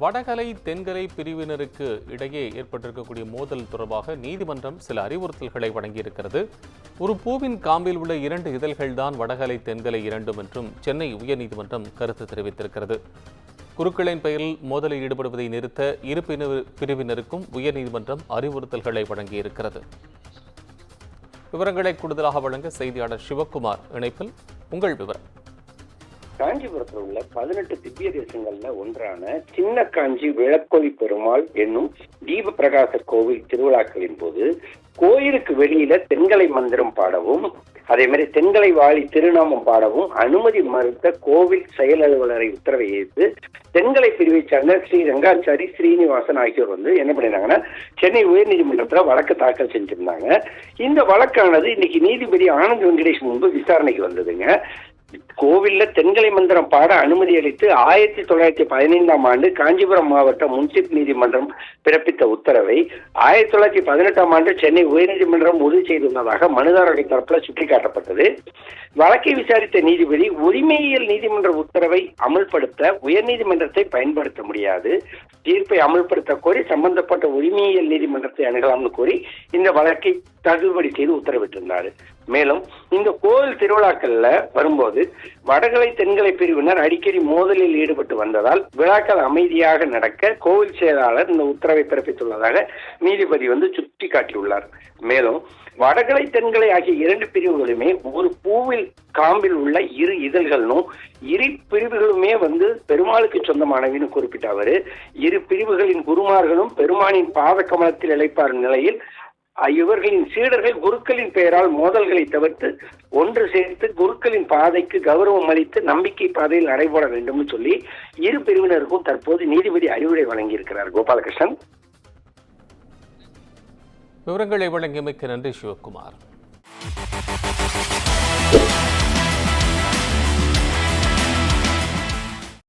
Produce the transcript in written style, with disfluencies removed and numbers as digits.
வடகலை தென்கலை பிரிவினருக்கு இடையே ஏற்பட்டிருக்கக்கூடிய மோதல் தொடர்பாக நீதிமன்றம் சில அறிவுறுத்தல்களை வழங்கியிருக்கிறது. ஒரு பூவின் காம்பில் உள்ள 2 இதழ்கள்தான் வடகலை தென்கலை இரண்டும் என்றும் சென்னை உயர்நீதிமன்றம் கருத்து தெரிவித்திருக்கிறது. குருக்களின் பெயரில் மோதலில் ஈடுபடுவதை நிறுத்த இரு பிரிவினருக்கும் உயர்நீதிமன்றம் அறிவுறுத்தல்களை வழங்கியிருக்கிறது. விவரங்களை கூடுதலாக வழங்க செய்தியாளர் சிவக்குமார் இணைப்பில். உங்கள் விவரம். காஞ்சிபுரத்தில் உள்ள 18 திவ்ய தேசங்கள்ல ஒன்றான சின்ன காஞ்சி விளக்கொலி பெருமாள் என்னும் தீப பிரகாச கோவில் திருவிழாக்களின் போது கோயிலுக்கு வெளியில தென்கலை மந்திரம் பாடவும், அதே மாதிரி தென்கலை வாழி திருநாமம் பாடவும் அனுமதி மறுத்த கோவில் செயல் அலுவலரை உத்தரவை ஏற்று தென்கலை பிரிவை சார்ந்த ஸ்ரீ ரங்காச்சாரி ஸ்ரீனிவாசன் ஆகியோர் என்ன பண்ணிருந்தாங்கன்னா சென்னை உயர்நீதிமன்றத்துல வழக்கு தாக்கல் செஞ்சிருந்தாங்க. இந்த வழக்கானது இன்னைக்கு நீதிபதி ஆனந்த் வெங்கடேஷ் முன்பு விசாரணைக்கு வந்ததுங்க. கோவில்ல தென்கலை மந்திரம் பாட அனுமதி அளித்து 1915ஆம் ஆண்டு காஞ்சிபுரம் மாவட்ட முன்சிப் நீதிமன்றம் பிறப்பித்த உத்தரவை 1918ஆம் ஆண்டு சென்னை உயர்நீதிமன்றம் உறுதி செய்துள்ளதாக மனுதாரருடைய தரப்புல சுட்டிக்காட்டப்பட்டது. வழக்கை விசாரித்த நீதிபதி உரிமையியல் நீதிமன்ற உத்தரவை அமல்படுத்த உயர்நீதிமன்றத்தை பயன்படுத்த முடியாது, தீர்ப்பை அமல்படுத்த கோரி சம்பந்தப்பட்ட உரிமையியல் நீதிமன்றத்தை அணுகலாம்னு கோரி இந்த வழக்கை தள்ளுபடி செய்து உத்தரவிட்டிருந்தார். மேலும் இந்த கோவில் திருவிழாக்கள்ல வரும்போது வடகலை தென்கலை பிரிவினர் அடிக்கடி மோதலில் ஈடுபட்டு வந்ததால் விழாக்கள் அமைதியாக நடக்க கோவில் செயலாளர் இந்த உத்தரவை பிறப்பித்துள்ளதாக நீதிபதி சுட்டி காட்டியுள்ளார். மேலும் வடகலை தென்கலை ஆகிய 2 பிரிவுகளுமே ஒரு பூவில் காம்பில் உள்ள 2 இதழ்களும் 2 பிரிவுகளுமே பெருமாளுக்கு சொந்தமானவின்னு குறிப்பிட்ட அவர் 2 பிரிவுகளின் குருமார்களும் பெருமானின் பாத கமலத்தில் இழைப்பார் நிலையில் இவர்களின் சீடர்கள் குருக்களின் பெயரால் மோதல்களை தவிர்த்து ஒன்று சேர்த்து குருக்களின் பாதைக்கு கௌரவம் அளித்து நம்பிக்கை பாதையில் நடைபெற வேண்டும் சொல்லி 2 பிரிவினருக்கும் தற்போது நீதிபதி அறிவுரை வழங்கியிருக்கிறார். கோபாலகிருஷ்ணன். விவரங்களை வழங்கியமைக்கு நன்றி சிவக்குமார்.